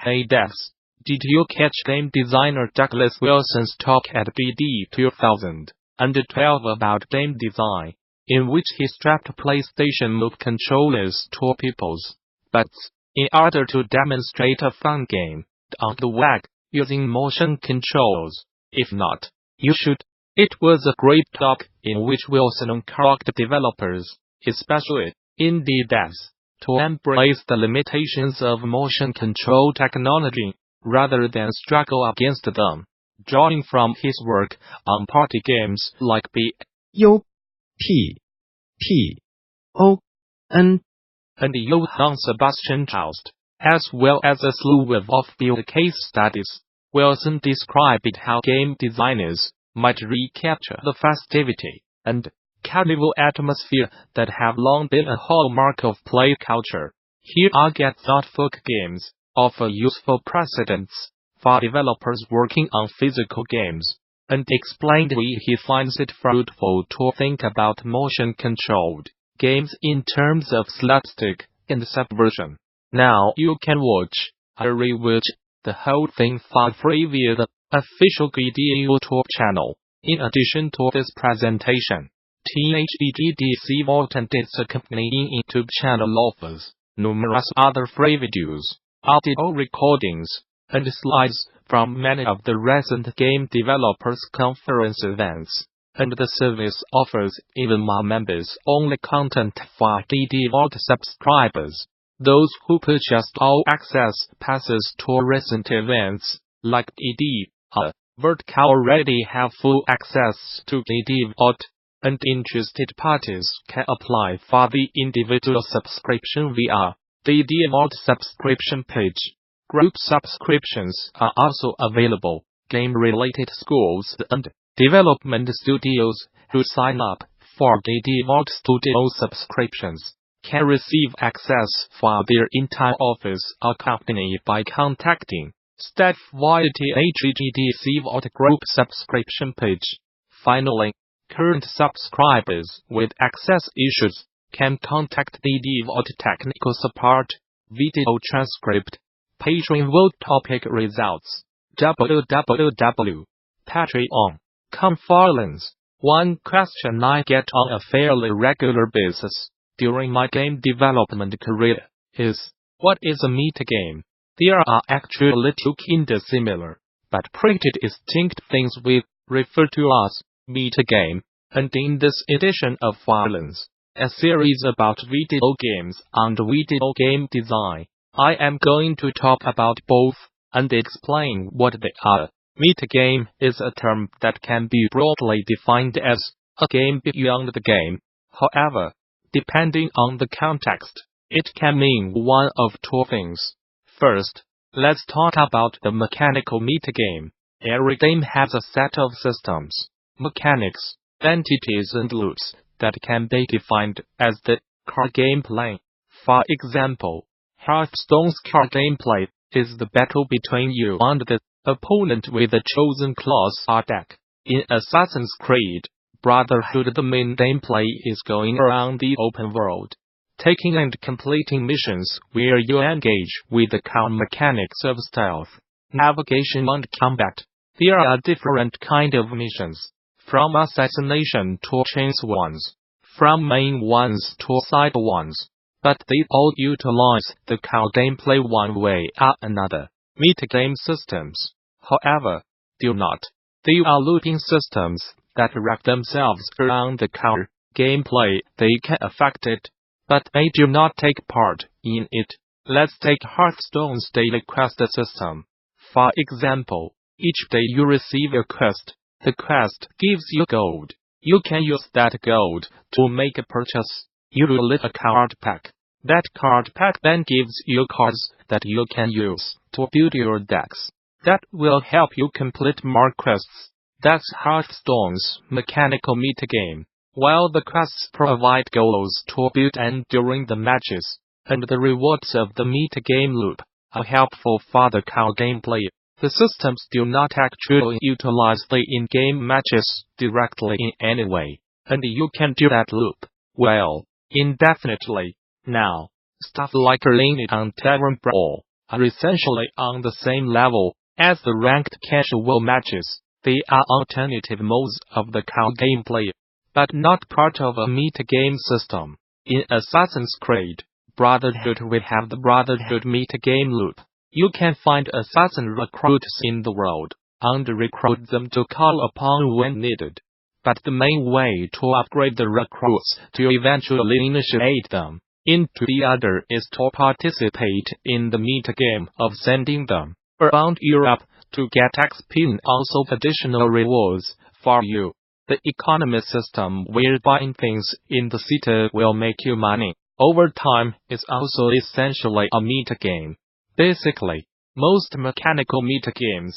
Hey Dex, did you catch game designer Douglas Wilson's talk at BD 2012 about game design, in which he strapped PlayStation Move controllers to people's butts in order to demonstrate a fun game on the web using motion controls? If not, you should. It was a great talk in which Wilson encouraged developers, especially indie devs, to embrace the limitations of motion control technology, rather than struggle against them. Drawing from his work on party games like B.U.P.T.O.N. and Johann Sebastian Joust, as well as a slew of off-field case studies, Wilson described how game designers might recapture the festivity and carnival atmosphere that have long been a hallmark of play culture. Here are get thoughtful games offer useful precedents for developers working on physical games, and explained why he finds it fruitful to think about motion-controlled games in terms of slapstick and subversion. Now you can watch or rewatch the whole thing for free via the official GD YouTube channel. In addition to this presentation, THEGDC Vault and its accompanying YouTube channel offers numerous other free videos, audio recordings, and slides from many of the recent game developers conference events, and the service offers even more members-only content for DD Vault subscribers. Those who purchased all access passes to recent events, like DD Vault, already have full access to DD Vault, and interested parties can apply for the individual subscription via the DD Vault subscription page. Group subscriptions are also available. Game-related schools and development studios who sign up for DD Vault Studio subscriptions can receive access for their entire office accompanied by contacting staff via the THEGDC Vault Group subscription page. Finally, current subscribers with access issues can contact DD Vault technical support. Video transcript. Patreon Vault topic results. www.patreon.com/. One question I get on a fairly regular basis during my game development career is, what is a metagame? There are actually two kinda similar, but pretty distinct things we refer to as metagame, and in this edition of Violence, a series about video games and video game design, I am going to talk about both and explain what they are. Metagame is a term that can be broadly defined as a game beyond the game. However, depending on the context, it can mean one of two things. First, let's talk about the mechanical metagame. Every game has a set of systems, mechanics, entities and loops that can be defined as the core gameplay. For example, Hearthstone's core gameplay is the battle between you and the opponent with a chosen class or deck. In Assassin's Creed Brotherhood, the main gameplay is going around the open world, taking and completing missions where you engage with the core mechanics of stealth, navigation and combat. There are different kinds of missions, from assassination to chase ones, from main ones to side ones, but they all utilize the core gameplay one way or another. Metagame systems, however, do not. They are looping systems that wrap themselves around the core gameplay. They can affect it, but they do not take part in it. Let's take Hearthstone's daily quest system. For example, each day you receive a quest. The quest gives you gold. You can use that gold to make a purchase. You will lift a card pack. That card pack then gives you cards that you can use to build your decks. That will help you complete more quests. That's Hearthstone's mechanical metagame. While the quests provide goals to build and during the matches, and the rewards of the metagame loop are helpful for the core gameplay, the systems do not actually utilize the in-game matches directly in any way, and you can do that loop, well, indefinitely. Now, stuff like Lineage and Tavern Brawl are essentially on the same level as the ranked casual matches. They are alternative modes of the card gameplay, but not part of a metagame system. In Assassin's Creed Brotherhood, we have the Brotherhood metagame loop. You can find assassin recruits in the world, and recruit them to call upon when needed. But the main way to upgrade the recruits to eventually initiate them into the other is to participate in the metagame of sending them around Europe to get XP and also additional rewards for you. The economy system where buying things in the city will make you money over time is also essentially a metagame. Basically, most mechanical metagames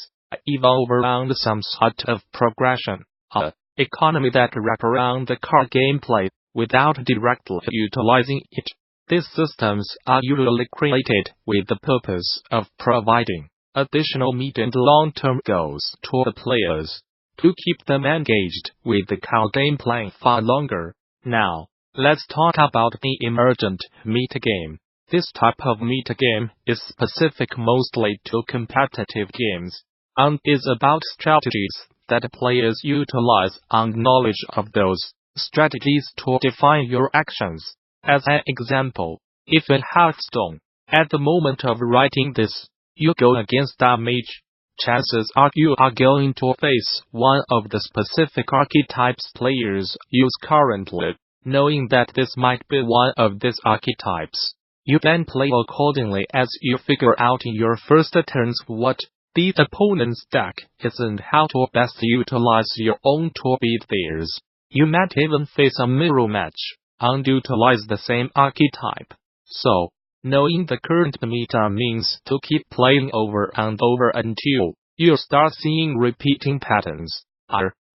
evolve around some sort of progression, a economy that wrap around the card gameplay without directly utilizing it. These systems are usually created with the purpose of providing additional mid and long-term goals to the players, to keep them engaged with the card gameplay far longer. Now, let's talk about the emergent metagame. This type of metagame is specific mostly to competitive games, and is about strategies that players utilize and knowledge of those strategies to define your actions. As an example, if in Hearthstone, at the moment of writing this, you go against a mage, chances are you are going to face one of the specific archetypes players use currently. Knowing that this might be one of these archetypes, you then play accordingly as you figure out in your first turns what the opponent's deck is and how to best utilize your own to beat theirs. You might even face a mirror match and utilize the same archetype. So, knowing the current meta means to keep playing over and over until you start seeing repeating patterns.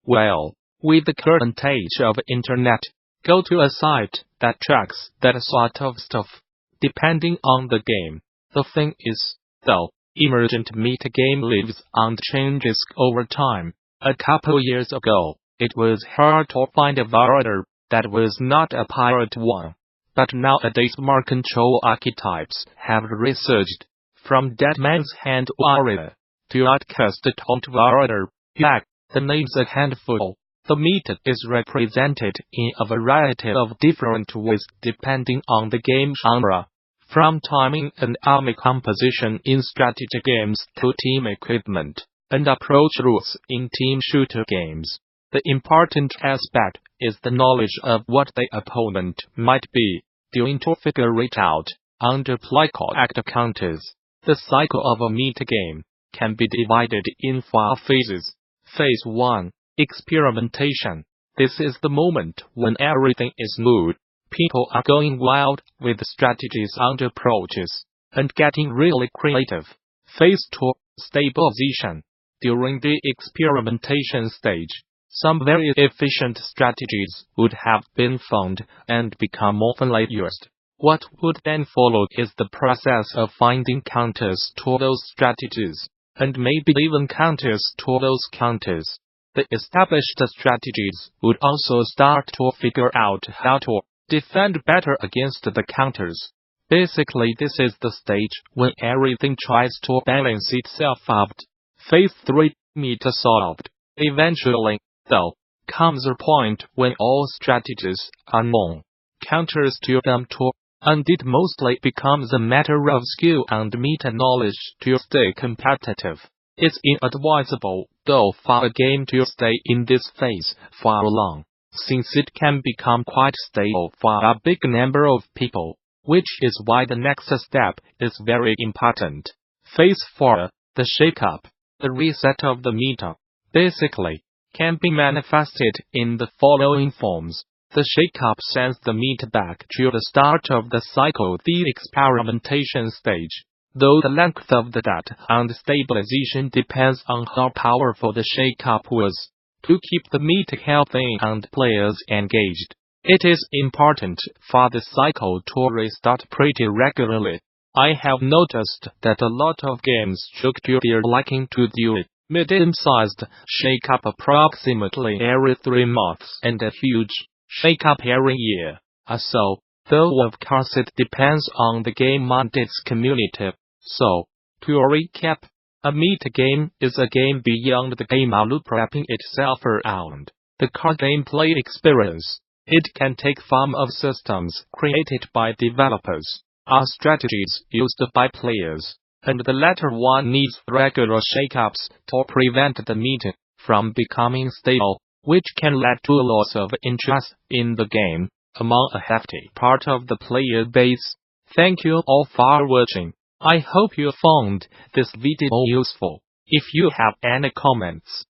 Well, with the current age of internet, go to a site that tracks that sort of stuff, depending on the game. The thing is, though, emergent metagame lives and changes over time. A couple years ago, it was hard to find a warrior that was not a pirate one. But nowadays more control archetypes have resurged, from Dead Man's Hand warrior to Outcast Taunt warrior. Heck, the name's a handful. The meta is represented in a variety of different ways depending on the game genre, from timing and army composition in strategy games to team equipment and approach rules in team shooter games. The important aspect is the knowledge of what the opponent might be doing to figure it out and apply correct counters. The cycle of a metagame can be divided in 4 phases. Phase 1. Experimentation. This is the moment when everything is new. People are going wild with strategies and approaches, and getting really creative. Phase 2. Stabilization. During the experimentation stage, some very efficient strategies would have been found and become oftenly used. What would then follow is the process of finding counters to those strategies, and maybe even counters to those counters. The established strategies would also start to figure out how to defend better against the counters. Basically, this is the stage when everything tries to balance itself out. Phase 3. Meta solved. Eventually, though, comes a point when all strategies are known, counters to them too, and it mostly becomes a matter of skill and meta knowledge to stay competitive. It's inadvisable, though, for a game to stay in this phase for long, since it can become quite stale for a big number of people, which is why the next step is very important. Phase 4. The shake-up. The reset of the meta, basically, can be manifested in the following forms. The shake-up sends the meta back to the start of the cycle, the experimentation stage. Though the length of the data and stabilization depends on how powerful the shake-up was. To keep the meta healthy and players engaged, it is important for the cycle to restart pretty regularly. I have noticed that a lot of games took to their liking to do it. Medium-sized shake-up approximately every 3 months and a huge shake-up every year or so, though of course it depends on the game and its community. So, to recap, a metagame is a game beyond the Gamasutra wrapping itself around the card gameplay experience. It can take form of systems created by developers, or strategies used by players, and the latter one needs regular shakeups to prevent the meta from becoming stale, which can lead to a loss of interest in the game among a hefty part of the player base. Thank you all for watching. I hope you found this video useful. If you have any comments,